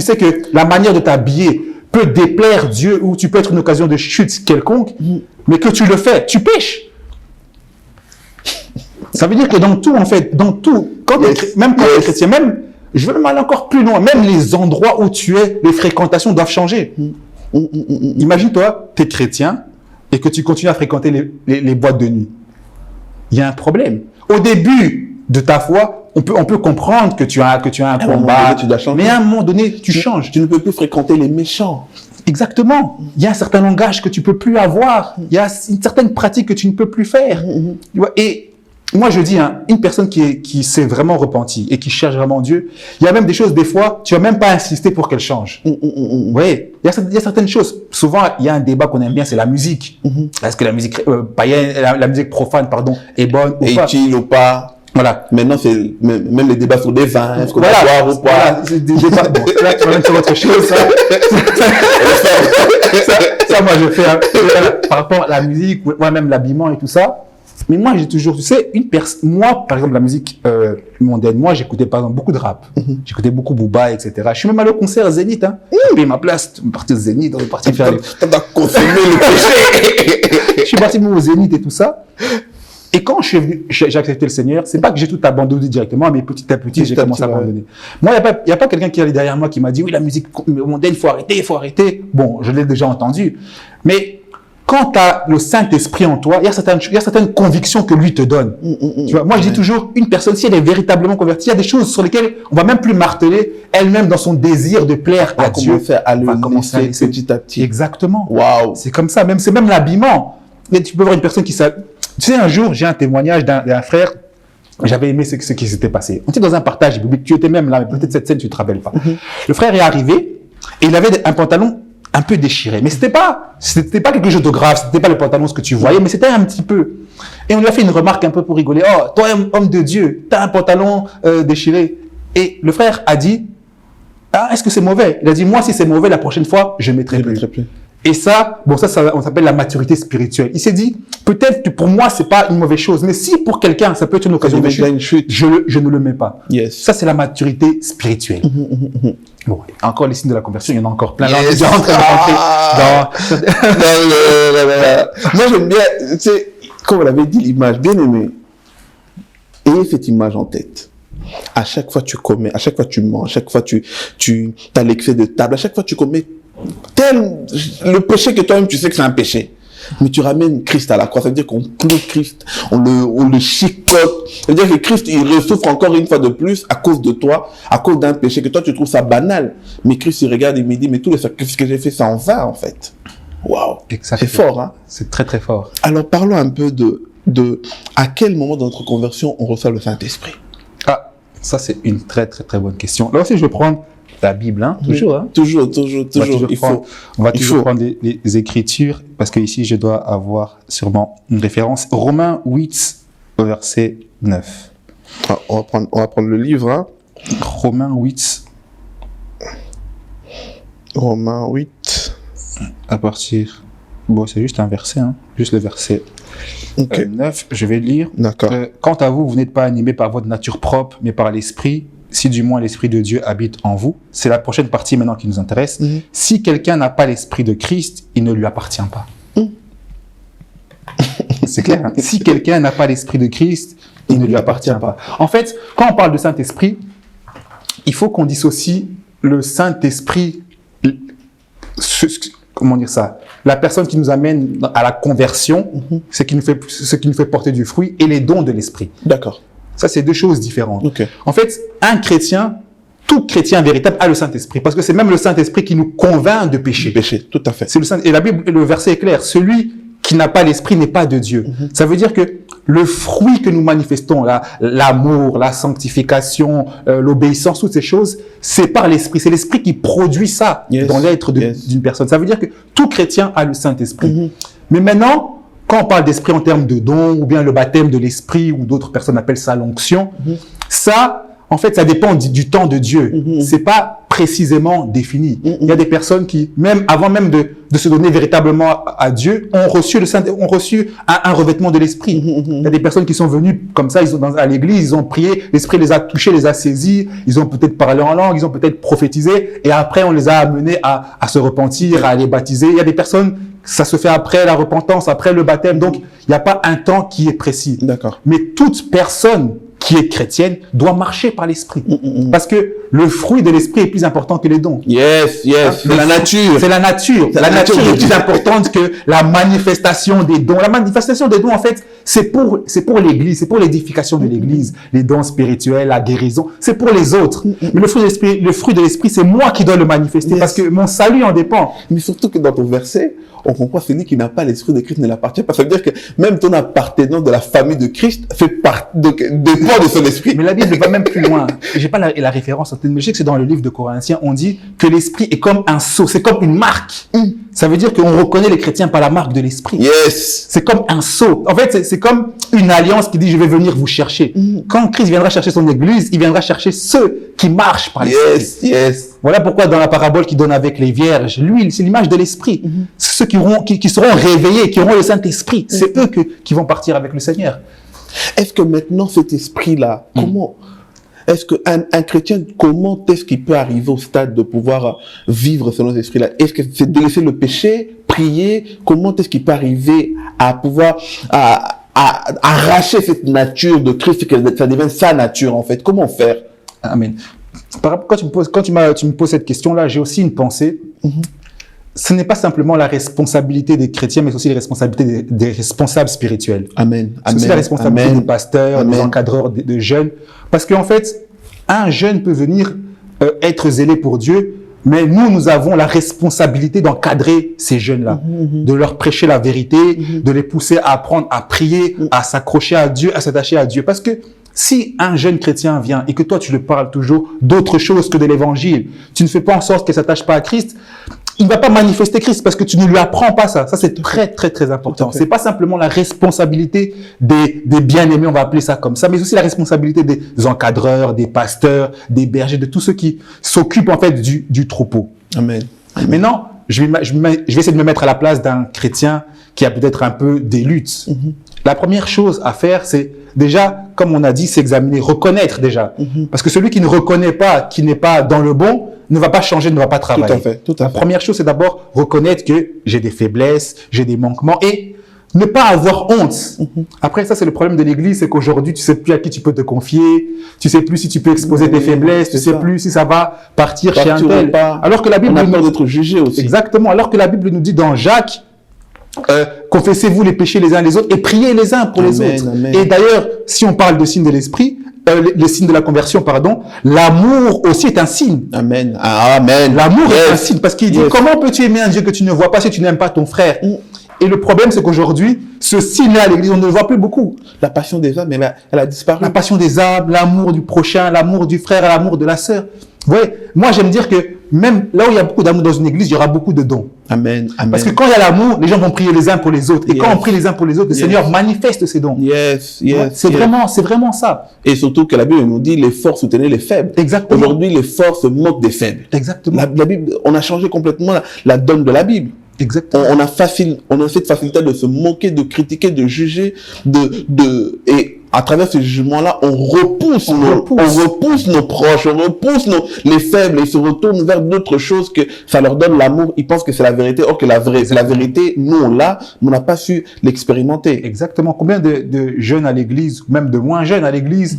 sais que la manière de t'habiller peut déplaire Dieu, ou tu peux être une occasion de chute quelconque, mais que tu le fais, tu pêches. Ça veut dire que dans tout, en fait, même quand tu es chrétien, même, je veux même aller encore plus loin. Même les endroits où tu es, les fréquentations doivent changer. Imagine-toi, tu es chrétien et que tu continues à fréquenter les boîtes de nuit. Il y a un problème. Au début de ta foi, on peut comprendre que tu as un combat, tu dois changer. mais à un moment donné, tu changes. Tu ne peux plus fréquenter les méchants. Exactement. Il y a un certain langage que tu peux plus avoir. Il y a une certaine pratique que tu ne peux plus faire. Tu vois, et moi, je dis, une personne qui s'est vraiment repentie et qui cherche vraiment Dieu, il y a même des choses, des fois, tu vas même pas insister pour qu'elle change. Oui, il y a certaines choses. Souvent, il y a un débat qu'on aime bien, c'est la musique. Est-ce que la musique païenne, la musique profane, pardon, est bonne ou pas? Est-il ou pas? Voilà. Maintenant, c'est même les débats sur des vins. Est-ce qu'on doit boire ou pas? Voilà, c'est des débats. Bon, là, tu vas même sur autre chose, ça, moi, je fais par rapport à la musique, moi-même l'habillement et tout ça. Mais moi, j'ai toujours, tu sais, moi, par exemple, la musique mondaine, moi, j'écoutais par exemple beaucoup de rap. J'écoutais beaucoup Booba, etc. Je suis même allé au concert Zénith. J'ai payé ma place, je suis parti au Zénith, on est parti faire T'as consommé le péché. Je suis parti au Zénith et tout ça. Et quand j'ai accepté le Seigneur, c'est pas que j'ai tout abandonné directement, mais petit à petit, j'ai commencé à abandonner. Moi, il n'y a pas quelqu'un qui est allé derrière moi qui m'a dit, oui, la musique mondaine, il faut arrêter. Bon, je l'ai déjà entendu. Mais quand tu as le Saint-Esprit en toi, il y a certaines convictions que lui te donne. Tu vois, moi, je dis toujours, une personne, si elle est véritablement convertie, il y a des choses sur lesquelles on va même plus marteler elle-même dans son désir de plaire à Dieu. À le laisser petit à petit. Exactement. Waouh. C'est comme ça. C'est même l'habillement. Tu peux voir une personne qui s'habille. Tu sais, un jour, j'ai un témoignage d'un frère. J'avais aimé ce qui s'était passé. On était dans un partage biblique. Tu étais même là, mais peut-être cette scène, tu te rappelles pas. Le frère est arrivé et il avait un pantalon un peu déchiré. Mais c'était pas quelque chose de grave. C'était pas le pantalon ce que tu voyais, mais c'était un petit peu. Et on lui a fait une remarque un peu pour rigoler. Oh, toi, homme de Dieu, t'as un pantalon déchiré. Et le frère a dit, ah, est-ce que c'est mauvais? Il a dit, moi, si c'est mauvais, la prochaine fois, je mettrai plus. Et ça, on s'appelle la maturité spirituelle. Il s'est dit, peut-être que pour moi, c'est pas une mauvaise chose, mais si pour quelqu'un, ça peut être une occasion de chute, je ne le mets pas. Yes. Ça, c'est la maturité spirituelle. Bon, encore les signes de la conversion, il y en a encore plein. Yes. Moi, j'aime bien, tu sais, comme on l'avait dit, l'image, bien aimé. Ayez cette image en tête. À chaque fois tu commets, à chaque fois tu mens, à chaque fois tu as l'excès de table, à chaque fois tu commets le péché que toi-même tu sais que c'est un péché. Mais tu ramènes Christ à la croix, ça veut dire qu'on cloue Christ, on le chicote. Ça veut dire que Christ, il souffre encore une fois de plus à cause de toi, à cause d'un péché que toi tu trouves ça banal. Mais Christ, il regarde et me dit, mais tous les sacrifices que j'ai fait, ça en va en fait. Waouh. C'est fort, hein. C'est très très fort. Alors parlons un peu de à quel moment dans notre conversion on reçoit le Saint-Esprit. Ah, ça c'est une très très très bonne question. Là aussi je vais prendre la Bible, hein, toujours. Hein. Toujours. On va toujours prendre les Écritures, parce que ici, je dois avoir sûrement une référence. Romains 8, verset 9. Ah, on va prendre le livre. Hein. Romains 8. Romains 8. À partir... Bon, c'est juste un verset, hein, juste le verset 9. Je vais lire. D'accord. Quant à vous, vous n'êtes pas animés par votre nature propre, mais par l'Esprit, si du moins l'Esprit de Dieu habite en vous. C'est la prochaine partie maintenant qui nous intéresse. Si quelqu'un n'a pas l'Esprit de Christ, il ne lui appartient pas. C'est clair. Hein? Si quelqu'un n'a pas l'Esprit de Christ, il ne lui appartient pas. En fait, quand on parle de Saint-Esprit, il faut qu'on dissocie le Saint-Esprit, comment dire ça, la personne qui nous amène à la conversion, ce qui nous fait porter du fruit, et les dons de l'Esprit. D'accord. Ça, c'est deux choses différentes. Okay. En fait, un chrétien, tout chrétien véritable a le Saint-Esprit, parce que c'est même le Saint-Esprit qui nous convainc de pécher. Péché, tout à fait. C'est le Saint, et la Bible, le verset est clair. Celui qui n'a pas l'esprit n'est pas de Dieu. Ça veut dire que le fruit que nous manifestons, l'amour, la sanctification, l'obéissance, toutes ces choses, c'est par l'esprit. C'est l'esprit qui produit ça dans l'être d'une personne. Ça veut dire que tout chrétien a le Saint-Esprit. Mais maintenant, quand on parle d'esprit en termes de dons, ou bien le baptême de l'esprit, ou d'autres personnes appellent ça l'onction, ça, en fait, ça dépend du temps de Dieu. C'est pas précisément défini. Il y a des personnes qui, même avant même de se donner véritablement à Dieu, ont reçu un revêtement de l'esprit. Il y a des personnes qui sont venues comme ça, ils sont à l'église, ils ont prié, l'esprit les a touchés, les a saisis, ils ont peut-être parlé en langue, ils ont peut-être prophétisé, et après on les a amenés à se repentir, à les baptiser. Il y a des personnes, ça se fait après la repentance, après le baptême, donc il n'y a pas un temps qui est précis. D'accord. Mais toute personne qui est chrétienne doit marcher par l'esprit. Parce que le fruit de l'esprit est plus important que les dons. Yes. C'est la nature. C'est la nature. La nature est plus importante que la manifestation des dons. La manifestation des dons, en fait, c'est pour l'église, c'est pour l'édification de l'église. Les dons spirituels, la guérison, c'est pour les autres. Mais le fruit de l'esprit, c'est moi qui dois le manifester parce que mon salut en dépend. Mais surtout que dans ton verset, on comprend celui qui n'a pas l'esprit de Christ ne l'appartient pas. Ça veut dire que même ton appartenance de la famille de Christ fait partie dépend de son esprit. Mais la Bible va même plus loin. J'ai pas la référence, mais je sais que c'est dans le livre de Corinthiens, on dit que l'esprit est comme un sceau, c'est comme une marque. Ça veut dire qu'on reconnaît les chrétiens par la marque de l'esprit. Yes. C'est comme un sceau. En fait, c'est comme une alliance qui dit je vais venir vous chercher. Quand Christ viendra chercher son église, il viendra chercher ceux qui marchent par l'esprit. Yes. Voilà pourquoi dans la parabole qu'il donne avec les vierges, l'huile, c'est l'image de l'esprit. C'est ceux qui seront réveillés, qui auront le Saint-Esprit. C'est eux qui vont partir avec le Seigneur. Est-ce que maintenant cet esprit-là, est-ce qu'un chrétien, comment est-ce qu'il peut arriver au stade de pouvoir vivre selon cet esprit-là? Est-ce que c'est de laisser le péché, prier? Comment est-ce qu'il peut arriver à pouvoir arracher cette nature de Christ, que ça devienne sa nature en fait? Comment faire? Amen. Quand tu me poses cette question-là, j'ai aussi une pensée. Ce n'est pas simplement la responsabilité des chrétiens, mais aussi la responsabilité des responsables spirituels. Amen. C'est aussi la responsabilité des pasteurs, des encadreurs de jeunes. Parce qu'en fait, un jeune peut venir être zélé pour Dieu, mais nous avons la responsabilité d'encadrer ces jeunes-là, de leur prêcher la vérité, de les pousser à apprendre à prier, à s'accrocher à Dieu, à s'attacher à Dieu. Parce que si un jeune chrétien vient et que toi, tu le parles toujours d'autre chose que de l'évangile, tu ne fais pas en sorte qu'il ne s'attache pas à Christ, il ne va pas manifester Christ parce que tu ne lui apprends pas ça. Ça, c'est très, très, très important. C'est pas simplement la responsabilité des bien-aimés, on va appeler ça comme ça, mais aussi la responsabilité des encadreurs, des pasteurs, des bergers, de tous ceux qui s'occupent, en fait, du troupeau. Amen. Maintenant, je vais essayer de me mettre à la place d'un chrétien qui a peut-être un peu des luttes. La première chose à faire, c'est déjà, comme on a dit, s'examiner, reconnaître déjà. Parce que celui qui ne reconnaît pas, qui n'est pas dans le bon, ne va pas changer, ne va pas travailler. Tout à fait. La première chose, c'est d'abord reconnaître que j'ai des faiblesses, j'ai des manquements et ne pas avoir honte. Après, ça, c'est le problème de l'église, c'est qu'aujourd'hui, tu sais plus à qui tu peux te confier, tu sais plus si tu peux exposer tes faiblesses, tu sais plus si ça va partir chez un tel. Alors que la Bible on a peur d'être jugé aussi. Exactement. Alors que la Bible nous dit dans Jacques, confessez-vous les péchés les uns les autres et priez les uns pour les autres. Amen. Et d'ailleurs, si on parle de signes de l'esprit, les signes de la conversion, pardon, l'amour aussi est un signe. Amen. Amen. L'amour est un signe parce qu'il dit comment peux-tu aimer un Dieu que tu ne vois pas si tu n'aimes pas ton frère? Et le problème, c'est qu'aujourd'hui, ce signe-là à l'église, on ne le voit plus beaucoup. La passion des âmes, elle a disparu. La passion des âmes, l'amour du prochain, l'amour du frère, l'amour de la sœur. Vous voyez, moi, j'aime dire que même là où il y a beaucoup d'amour dans une église, il y aura beaucoup de dons. Amen. Parce que quand il y a l'amour, les gens vont prier les uns pour les autres. Et quand on prie les uns pour les autres, le Seigneur manifeste ses dons. C'est vraiment ça. Et surtout que la Bible nous dit les forts soutenaient les faibles. Exactement. Aujourd'hui, les forts se moquent des faibles. Exactement. La Bible, on a changé complètement la donne de la Bible. Exactement. On a cette facilité de se moquer, de critiquer, de juger, et à travers ce jugement-là, on repousse nos proches, on repousse les faibles, et ils se retournent vers d'autres choses que ça leur donne l'amour. Ils pensent que c'est la vérité, or que la vérité, nous on l'a, mais on n'a pas su l'expérimenter. Exactement. Combien de jeunes à l'église, ou même de moins jeunes à l'église,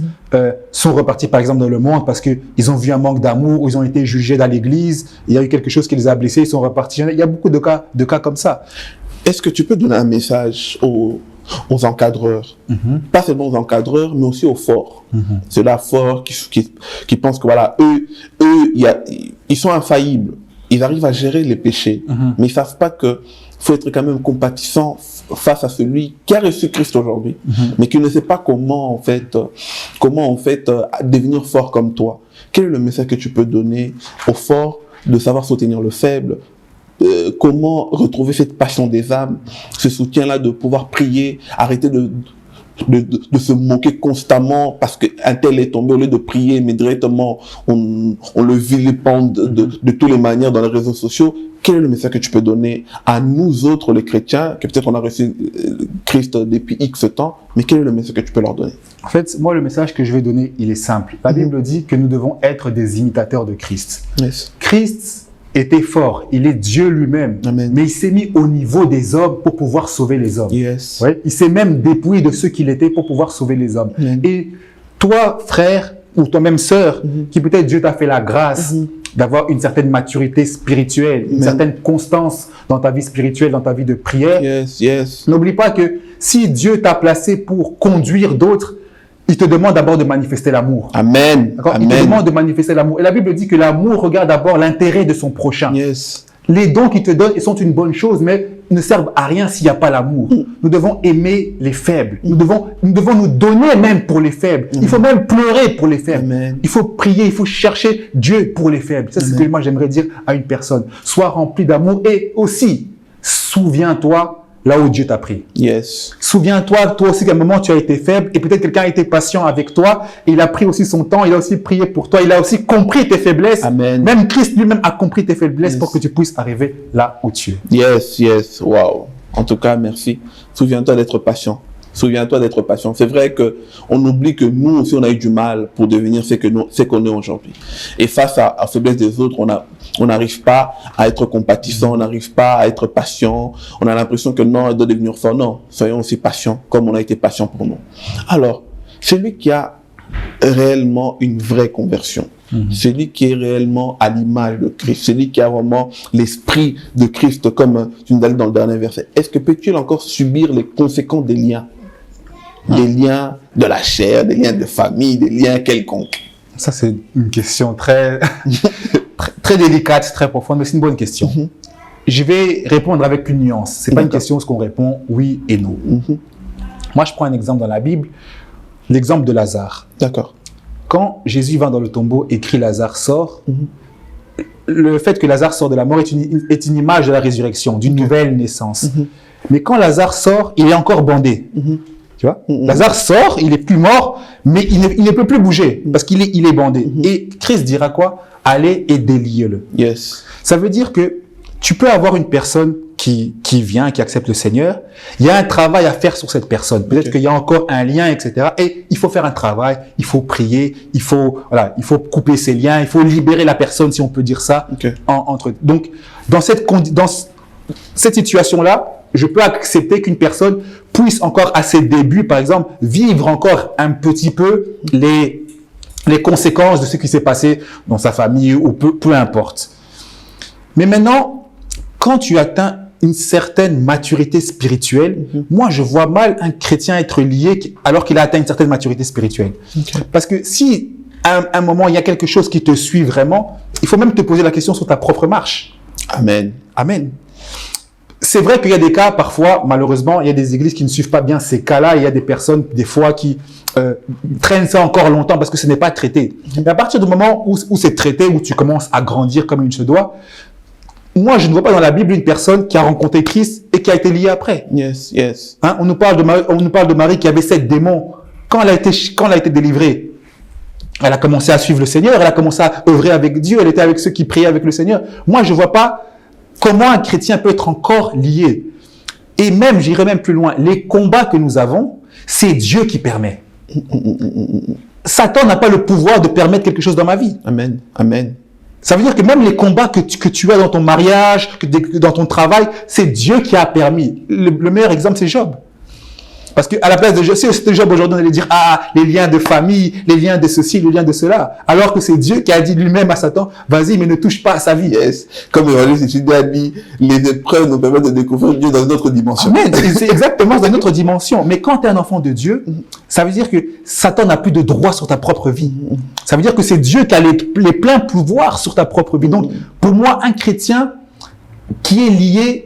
sont repartis par exemple dans le monde parce que ils ont vu un manque d'amour, ou ils ont été jugés dans l'église, il y a eu quelque chose qui les a blessés, ils sont repartis. Il y a beaucoup de cas comme ça. Est-ce que tu peux donner un message aux encadreurs, pas seulement aux encadreurs, mais aussi aux forts. Ceux-là forts qui pensent que voilà, eux, ils sont infaillibles. ils arrivent à gérer les péchés, mais ils savent pas que faut être quand même compatissant face à celui qui a reçu Christ aujourd'hui, mais qui ne sait pas comment en fait devenir fort comme toi. Quel est le message que tu peux donner aux forts de savoir soutenir le faible? Comment retrouver cette passion des âmes, ce soutien-là de pouvoir prier, arrêter de se moquer constamment parce qu'un tel est tombé, au lieu de prier, mais directement on le vilipende de toutes les manières dans les réseaux sociaux. Quel est le message que tu peux donner à nous autres, les chrétiens, que peut-être on a reçu Christ depuis X temps, mais quel est le message que tu peux leur donner? En fait, moi, le message que je vais donner, il est simple. La Bible dit que nous devons être des imitateurs de Christ. Yes. Christ était fort, il est Dieu lui-même, Amen. mais il s'est mis au niveau des hommes pour pouvoir sauver les hommes. Yes. Ouais, il s'est même dépouillé de ceux qu'il était pour pouvoir sauver les hommes. Amen. Et toi, frère, ou toi-même sœur, qui peut-être Dieu t'a fait la grâce d'avoir une certaine maturité spirituelle, une certaine constance dans ta vie spirituelle, dans ta vie de prière, Yes, yes. n'oublie pas que si Dieu t'a placé pour conduire d'autres, il te demande d'abord de manifester l'amour. Amen. D'accord? Il te Amen. demande de manifester l'amour. Et la Bible dit que l'amour regarde d'abord l'intérêt de son prochain. Yes. Les dons qu'il te donne, ils sont une bonne chose, mais ils ne servent à rien s'il n'y a pas l'amour. Nous devons aimer les faibles. Nous devons nous donner même pour les faibles. Il faut même pleurer pour les faibles. Amen. Il faut prier, il faut chercher Dieu pour les faibles. Ça, c'est ce que moi j'aimerais dire à une personne. Sois rempli d'amour et aussi, souviens-toi là où Dieu t'a pris. Yes. Souviens-toi, toi aussi, qu'à un moment, tu as été faible et peut-être quelqu'un a été patient avec toi. Et il a pris aussi son temps, il a aussi prié pour toi, il a aussi compris tes faiblesses. Amen. Même Christ lui-même a compris tes faiblesses Yes. pour que tu puisses arriver là où tu es. Yes, yes. Wow. En tout cas, merci. Souviens-toi d'être patient. Souviens-toi d'être patient. C'est vrai que on oublie que nous aussi, on a eu du mal pour devenir ce qu'on est aujourd'hui. Et face à la faiblesse des autres, on n'arrive pas à être compatissant, on n'arrive pas à être patient. On a l'impression que non, on doit devenir fort. Non, soyons aussi patients comme on a été patient pour nous. Alors, celui qui a réellement une vraie conversion, celui qui est réellement à l'image de Christ, celui qui a vraiment l'esprit de Christ, comme tu nous as dit dans le dernier verset, est-ce que peut-il encore subir les conséquences des liens? Des liens de la chair, des liens de famille, des liens quelconques? Ça, c'est une question très, très délicate, très profonde, mais c'est une bonne question. Je vais répondre avec une nuance. C'est pas une question où on répond oui et non. Moi, je prends un exemple dans la Bible, l'exemple de Lazare. D'accord. Quand Jésus va dans le tombeau et crie Lazare sort, le fait que Lazare sort de la mort est une image de la résurrection, d'une nouvelle naissance. Mais quand Lazare sort, il est encore bandé. Tu vois? Lazare sort, il est plus mort, mais il ne peut plus bouger parce qu'il est bandé. Et Christ dira quoi? Allez et déliez-le. Yes. Ça veut dire que tu peux avoir une personne qui vient, qui accepte le Seigneur. Il y a un travail à faire sur cette personne. Peut-être qu'il y a encore un lien, etc. Et il faut faire un travail, il faut prier, il faut couper ces liens, il faut libérer la personne, si on peut dire ça. Entre. Donc, dans cette situation-là, je peux accepter qu'une personne puisse encore à ses débuts, par exemple, vivre encore un petit peu les conséquences de ce qui s'est passé dans sa famille ou peu importe. Mais maintenant, quand tu atteins une certaine maturité spirituelle, moi, je vois mal un chrétien être lié alors qu'il a atteint une certaine maturité spirituelle. Parce que si, à un moment, il y a quelque chose qui te suit vraiment, il faut même te poser la question sur ta propre marche. Amen. Amen. C'est vrai qu'il y a des cas, parfois, malheureusement, il y a des églises qui ne suivent pas bien ces cas-là. Il y a des personnes, des fois, qui traînent ça encore longtemps parce que ce n'est pas traité. Mais à partir du moment où c'est traité, où tu commences à grandir comme il se doit, moi, je ne vois pas dans la Bible une personne qui a rencontré Christ et qui a été liée après. Yes, yes. Hein, on nous parle de Marie qui avait 7 démons. Quand elle a été délivrée, elle a commencé à suivre le Seigneur, elle a commencé à œuvrer avec Dieu, elle était avec ceux qui priaient avec le Seigneur. Moi, je ne vois pas comment un chrétien peut être encore lié. Et même, j'irai même plus loin, les combats que nous avons, c'est Dieu qui permet. Satan n'a pas le pouvoir de permettre quelque chose dans ma vie. Amen. Amen. Ça veut dire que même les combats que tu as dans ton mariage, dans ton travail, c'est Dieu qui a permis. Le meilleur exemple, c'est Job. Parce qu'à la place de Job, si c'était Job aujourd'hui, on allait dire, ah, les liens de famille, les liens de ceci, les liens de cela. Alors que c'est Dieu qui a dit lui-même à Satan, vas-y, mais ne touche pas à sa vie. Yes. Comme Emmanuel Sichidi a dit, les épreuves nous permettent de découvrir Dieu dans une autre dimension. Amen. C'est exactement dans une autre dimension. Mais quand tu es un enfant de Dieu, ça veut dire que Satan n'a plus de droit sur ta propre vie. Ça veut dire que c'est Dieu qui a les pleins pouvoirs sur ta propre vie. Donc, pour moi, un chrétien qui est lié,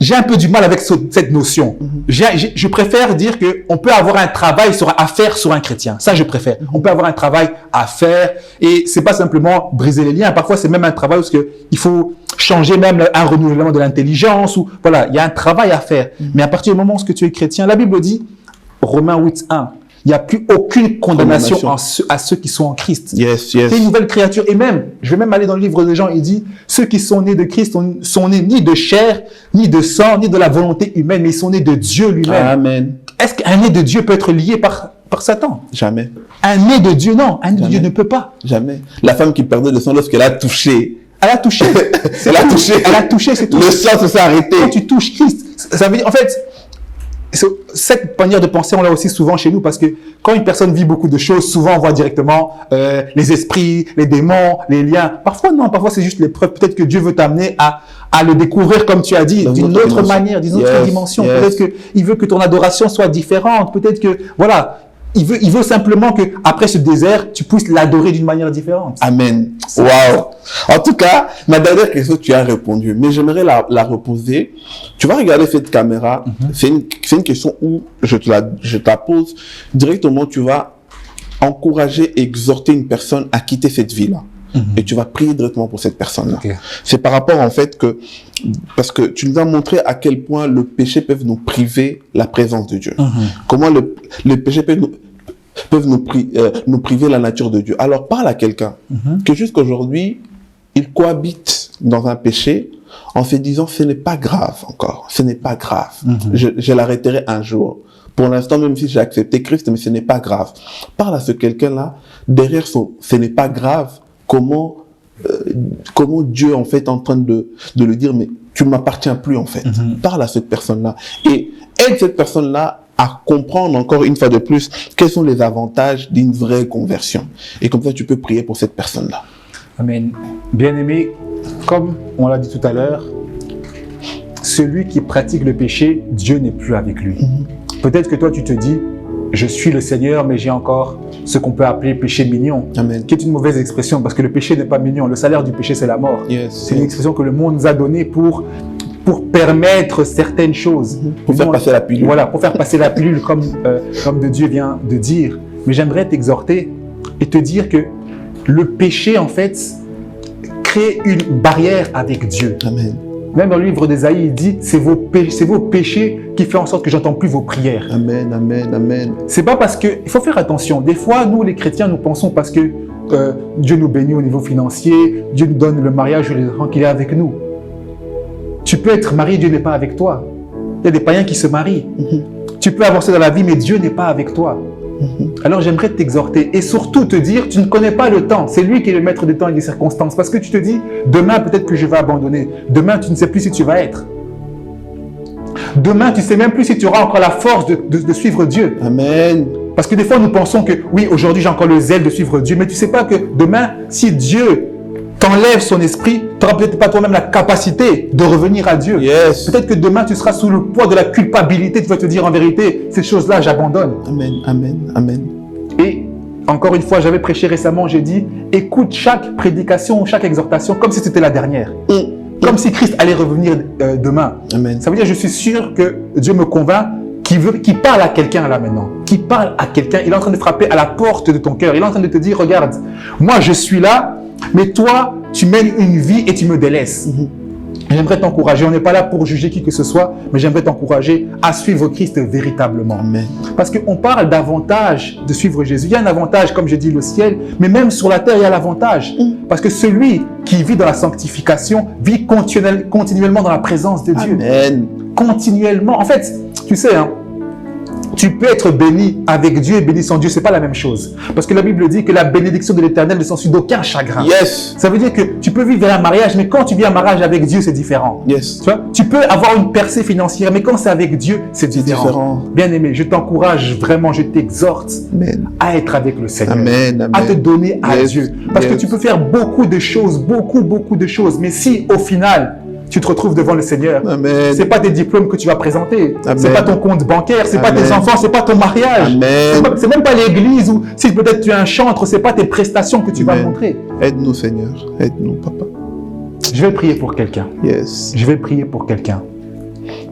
j'ai un peu du mal avec cette notion. Je préfère dire qu'on peut avoir un travail à faire sur un chrétien. Ça, je préfère. On peut avoir un travail à faire et c'est pas simplement briser les liens. Parfois, c'est même un travail parce que il faut changer même un renouvellement de l'intelligence ou voilà, il y a un travail à faire. Mais à partir du moment où tu es chrétien, la Bible dit, Romains 8:1, il n'y a plus aucune condamnation à ceux qui sont en Christ. Yes, yes. C'est une nouvelle créature. Et même, je vais même aller dans le livre de Jean, il dit, ceux qui sont nés de Christ sont nés ni de chair, ni de sang, ni de la volonté humaine, mais ils sont nés de Dieu lui-même. Amen. Est-ce qu'un né de Dieu peut être lié par Satan? Jamais. Un né de Dieu, non. Un né de Dieu ne peut pas. Jamais. La femme qui perdait le sang lorsqu'elle a touché. Elle a touché. Elle a touché. Elle a touché, c'est tout. Le sang s'est arrêté. Quand tu touches Christ, ça veut dire, en fait, cette manière de penser, on l'a aussi souvent chez nous parce que quand une personne vit beaucoup de choses, souvent on voit directement les esprits, les démons, les liens. Parfois non, parfois c'est juste l'épreuve. Peut-être que Dieu veut t'amener à le découvrir comme tu as dit, d'une autre manière, d'une autre dimension. Peut-être qu'il veut que ton adoration soit différente. Peut-être que, voilà, il veut simplement que après ce désert, tu puisses l'adorer d'une manière différente. Amen. Wow. En tout cas, ma dernière question, tu as répondu, mais j'aimerais la reposer. Tu vas regarder cette caméra. C'est une question où je te la pose directement. Tu vas encourager, exhorter une personne à quitter cette vie-là. Et tu vas prier directement pour cette personne-là. Okay. C'est par rapport en fait parce que tu nous as montré à quel point le péché peut nous priver la présence de Dieu. Comment le péché peut nous priver la nature de Dieu. Alors parle à quelqu'un que jusqu'aujourd'hui, il cohabite dans un péché en se disant ce n'est pas grave encore, ce n'est pas grave. Je l'arrêterai un jour. Pour l'instant, même si j'ai accepté Christ, mais ce n'est pas grave. Parle à ce quelqu'un-là, derrière ce n'est pas grave, comment Dieu en fait est en train de le dire, mais tu ne m'appartiens plus en fait. Parle à cette personne-là et aide cette personne-là à comprendre encore une fois de plus quels sont les avantages d'une vraie conversion. Et comme ça, tu peux prier pour cette personne-là. Amen. Bien-aimé, comme on l'a dit tout à l'heure, celui qui pratique le péché, Dieu n'est plus avec lui. Peut-être que toi, tu te dis, je suis le Seigneur, mais j'ai encore ce qu'on peut appeler péché mignon, qui est une mauvaise expression, parce que le péché n'est pas mignon. Le salaire du péché, c'est la mort. C'est une expression que le monde nous a donnée pour permettre certaines choses. Pour faire passer la pilule. Voilà, pour faire passer la pilule, comme de Dieu vient de dire. Mais j'aimerais t'exhorter et te dire que le péché, en fait, crée une barrière avec Dieu. Amen. Même dans le livre d'Ésaïe, il dit, c'est vos péchés qui font en sorte que j'entends plus vos prières. Amen, amen, amen. C'est pas parce que, il faut faire attention. Des fois, nous, les chrétiens, nous pensons parce que Dieu nous bénit au niveau financier, Dieu nous donne le mariage ou les enfants qu'il est avec nous. Tu peux être marié, Dieu n'est pas avec toi. Il y a des païens qui se marient. Tu peux avancer dans la vie, mais Dieu n'est pas avec toi. Alors j'aimerais t'exhorter et surtout te dire, tu ne connais pas le temps. C'est lui qui est le maître des temps et des circonstances. Parce que tu te dis, demain peut-être que je vais abandonner. Demain tu ne sais plus si tu vas être. Demain tu ne sais même plus si tu auras encore la force de suivre Dieu. Amen. Parce que des fois nous pensons que oui, aujourd'hui j'ai encore le zèle de suivre Dieu. Mais tu ne sais pas que demain, si Dieu t'enlève son esprit, tu n'auras peut-être pas toi-même la capacité de revenir à Dieu. Peut-être que demain, tu seras sous le poids de la culpabilité. Tu vas te dire en vérité, ces choses-là, j'abandonne. Amen, amen, amen. Et encore une fois, j'avais prêché récemment, j'ai dit, écoute chaque prédication, chaque exhortation comme si c'était la dernière. Comme si Christ allait revenir demain. Amen. Ça veut dire, je suis sûr que Dieu me convainc qu'il parle à quelqu'un là maintenant. Qu'il parle à quelqu'un. Il est en train de frapper à la porte de ton cœur. Il est en train de te dire, regarde, moi je suis là, mais toi, tu mènes une vie et tu me délaisses. J'aimerais t'encourager, on n'est pas là pour juger qui que ce soit, mais j'aimerais t'encourager à suivre Christ véritablement. Amen. Parce qu'on parle d'avantage de suivre Jésus. Il y a un avantage, comme je dis, le ciel, mais même sur la terre, il y a l'avantage. Parce que celui qui vit dans la sanctification vit continuellement dans la présence de Dieu. Amen. Continuellement. En fait, tu sais, Tu peux être béni avec Dieu et béni sans Dieu, c'est pas la même chose. Parce que la Bible dit que la bénédiction de l'Éternel ne s'ensuit d'aucun chagrin. Yes. Ça veut dire que tu peux vivre un mariage, mais quand tu vis un mariage avec Dieu, c'est différent. Yes. Tu vois, tu peux avoir une percée financière, mais quand c'est avec Dieu, c'est différent. Bien aimé, je t'encourage vraiment, je t'exhorte Amen. à être avec le Seigneur, Amen. Amen. à te donner à Yes. Dieu. Parce que Yes. tu peux faire beaucoup de choses, beaucoup de choses, mais si au final, tu te retrouves devant le Seigneur, Amen. c'est pas tes diplômes que tu vas présenter, Amen. c'est pas ton compte bancaire, c'est pas Amen. tes enfants, c'est pas ton mariage, Amen. c'est même pas l'église ou si peut-être tu es un chantre, c'est pas tes prestations que tu vas Amen. montrer. Aide-nous, Seigneur. Aide-nous, Papa. Je vais prier pour quelqu'un. Yes. Je vais prier pour quelqu'un.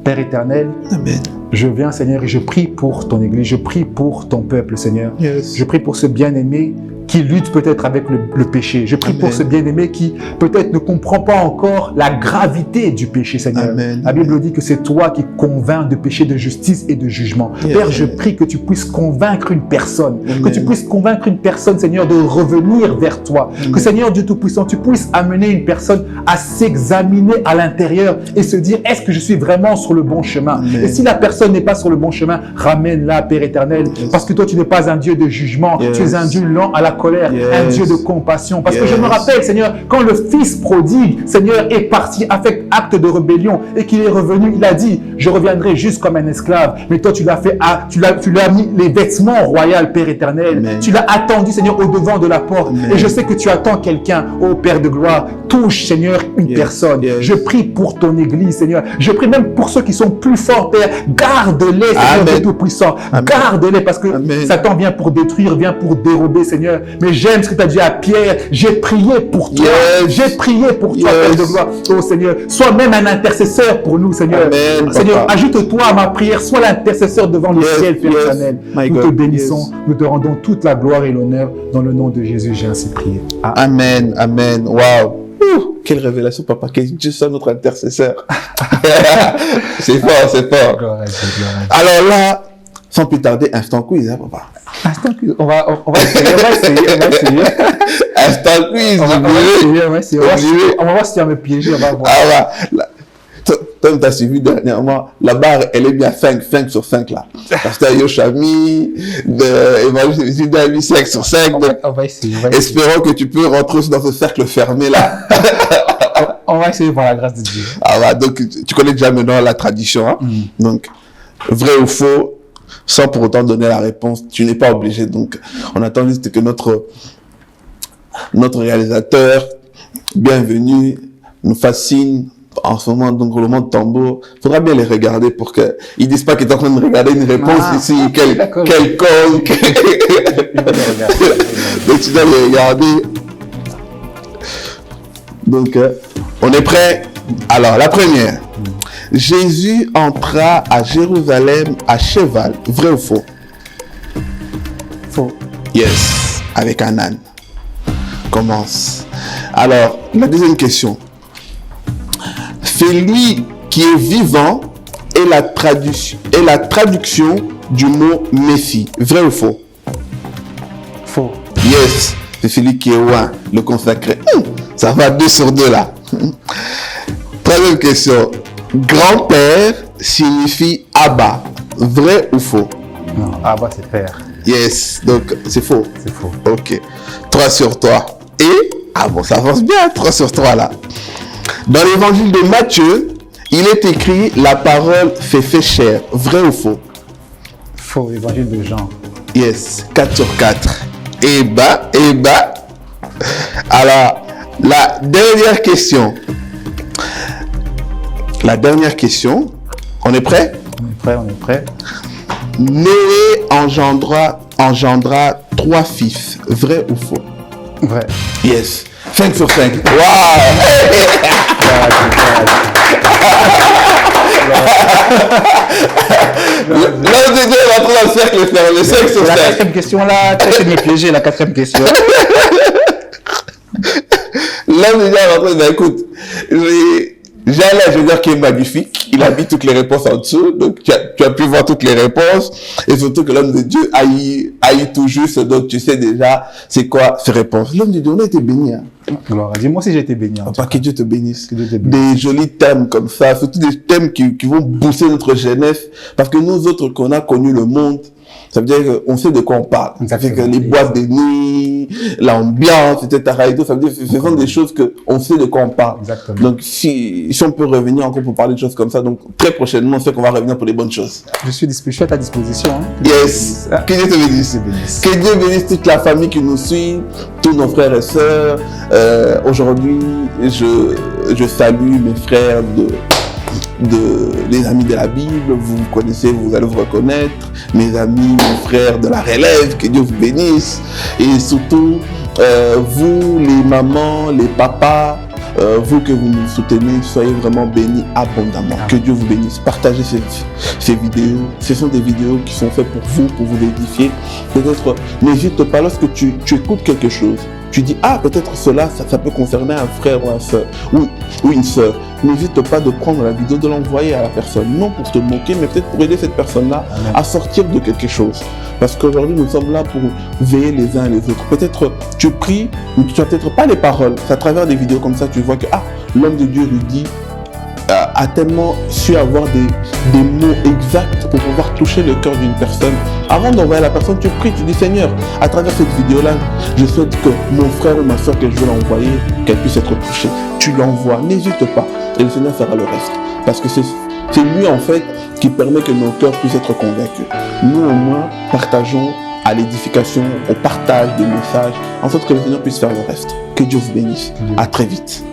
Père éternel, Amen. je viens, Seigneur, et je prie pour ton Église, je prie pour ton peuple, Seigneur. Yes. Je prie pour ce bien-aimé qui lutte peut-être avec le péché. Je prie Amen. pour ce bien-aimé qui peut-être ne comprend pas encore la gravité du péché, Seigneur. Amen. La Bible dit que c'est toi qui convaincs de péché, de justice et de jugement. Yes. Père, je prie que tu puisses convaincre une personne, Amen. que tu puisses convaincre une personne, Seigneur, de revenir vers toi. Amen. Que, Seigneur Dieu Tout-Puissant, tu puisses amener une personne à s'examiner à l'intérieur et se dire, est-ce que je suis vraiment sur le bon chemin? Amen. Et si la personne n'est pas sur le bon chemin, ramène-la, Père éternel, Yes. parce que toi, tu n'es pas un Dieu de jugement, Yes. tu es un Dieu lent à la colère, Yes. un Dieu de compassion. Parce que je me Yes. rappelle, Seigneur, quand le Fils prodigue, Seigneur, est parti avec acte de rébellion et qu'il est revenu, il a dit, je reviendrai juste comme un esclave. Mais toi, tu l'as fait, tu lui as mis les vêtements royaux, Père éternel. Amen. Tu l'as attendu, Seigneur, au devant de la porte. Amen. Et je sais que tu attends quelqu'un, ô Père de gloire. Touche, Seigneur, une Yes. personne. Yes. Je prie pour ton Église, Seigneur. Je prie même pour ceux qui sont plus forts, Père. Garde-les, Seigneur Amen. Dieu Tout-Puissant. Amen. Garde-les parce que Amen. Satan vient pour détruire, vient pour dérober, Seigneur. Mais j'aime ce que tu as dit à Pierre. J'ai prié pour toi. Yes. J'ai prié pour toi, Yes. Père de gloire. Oh Seigneur, sois même un intercesseur pour nous, Seigneur. Amen, Seigneur, Papa. ajoute-toi à ma prière. Sois l'intercesseur devant le Yes, ciel, Père yes. éternel. My Nous te God, bénissons. yes. Nous te rendons toute la gloire et l'honneur. Dans le nom de Jésus, j'ai ainsi prié. Amen. Amen. Wow. Quelle révélation, Papa. Que Dieu soit notre intercesseur. C'est fort, c'est fort. Gloire à Dieu, gloire à Dieu. Alors là, sans plus tarder, instant quiz, hein, Papa. On va essayer. Instant quiz, On va vous voulez? essayer. Obligé. On va voir si tu vas me piéger, on va voir. Ah ouais. Là, toi, tu as suivi dernièrement, la barre, elle est bien 5 sur 5 là. Pasteur Yoshami, Évangile a mis 5 sur 5. Donc, On va essayer. espérons que tu peux rentrer dans ce cercle fermé là. On va essayer par la grâce de Dieu. Ah ouais, donc tu connais déjà maintenant la tradition. Hein? Donc, vrai ou faux, sans pour autant donner la réponse, tu n'es pas obligé. Donc, on attend juste que notre réalisateur, bienvenue, nous fasse signe. En ce moment, donc, roulement de tambour, faudra bien les regarder pour qu'ils ne disent pas qu'ils sont en train de regarder une réponse ici, d'accord. quelconque. Donc, tu dois les regarder. Donc, on est prêt? Alors, la première. Jésus entra à Jérusalem à cheval. Vrai ou faux? Faux. Yes. Avec un âne. Commence. Alors, la deuxième question. Celui qui est vivant est la traduction du mot Messie. Vrai ou faux? Faux. Yes. C'est celui qui est loin, le consacré. Ça va 2 sur 2 là. Troisième question. Grand-père signifie Abba. Vrai ou faux? Non, Abba, c'est père. Yes. Donc, c'est faux. C'est faux. Ok. 3 sur 3. Et, ah bon, ça avance bien, 3 sur 3 là. Dans l'évangile de Matthieu, il est écrit la parole s'est fait chair. Vrai ou faux? Faux, évangile de Jean. Yes. 4 sur 4. Eh ben. Alors, la dernière question. On est prêt? On est prêt. Noé engendra 3 fils. Vrai ou faux? Vrai. Yes. 5 sur 5. Waouh! L'homme de Dieu va prendre le cercle fermé. 5 sur La 5. quatrième question là, tu essaies de me piéger, la quatrième question. L'homme de Dieu va prendre, écoute, J'ai un ingénieur qui est magnifique. Il a mis toutes les réponses en dessous. Donc, tu as pu voir toutes les réponses. Et surtout que l'homme de Dieu haït tout juste. Donc, tu sais déjà c'est quoi ces réponses. L'homme de Dieu, on a été béni. Hein. Gloire à Dieu. Moi aussi, j'ai été béni. Papa, que Dieu te bénisse. Que Dieu te bénisse. Des jolis thèmes comme ça. Surtout des thèmes qui vont booster notre jeunesse. Parce que nous autres, qu'on a connu le monde, ça veut dire qu'on sait de quoi on parle. Ça fait que les boîtes de nuit, l'ambiance, etc. et tout, ça veut dire que ce sont des choses qu'on sait de quoi on parle. Exactement. Donc, si on peut revenir encore pour parler de choses comme ça, donc très prochainement, on sait qu'on va revenir pour les bonnes choses. Je suis à ta disposition. Hein. Yes. Que Dieu te bénisse. Que Dieu bénisse toute la famille qui nous suit, tous nos frères et sœurs. Aujourd'hui, je salue mes frères les amis de la Bible, vous connaissez, vous allez vous reconnaître, mes amis, mes frères de la relève, que Dieu vous bénisse, et surtout, vous les mamans, les papas, vous que vous nous soutenez, soyez vraiment bénis abondamment, que Dieu vous bénisse, partagez ces vidéos, ce sont des vidéos qui sont faites pour vous édifier, peut-être, n'hésite pas lorsque tu écoutes quelque chose, tu dis, ah, peut-être cela, ça peut concerner un frère ou une sœur, ou une sœur. N'hésite pas de prendre la vidéo, de l'envoyer à la personne. Non pour te moquer, mais peut-être pour aider cette personne-là à sortir de quelque chose. Parce qu'aujourd'hui, nous sommes là pour veiller les uns et les autres. Peut-être tu pries, mais tu n'as peut-être pas les paroles. C'est à travers des vidéos comme ça, tu vois que, ah, l'homme de Dieu lui dit, a tellement su avoir des mots exacts pour pouvoir toucher le cœur d'une personne. Avant d'envoyer la personne, tu pries, tu dis Seigneur, à travers cette vidéo-là, je souhaite que mon frère ou ma soeur que je veux l'envoyer, qu'elle puisse être touchée. Tu l'envoies, n'hésite pas, et le Seigneur fera le reste. Parce que c'est lui en fait qui permet que nos cœurs puissent être convaincus. Nous au moins partageons à l'édification, au partage des messages, en sorte que le Seigneur puisse faire le reste. Que Dieu vous bénisse. À très vite.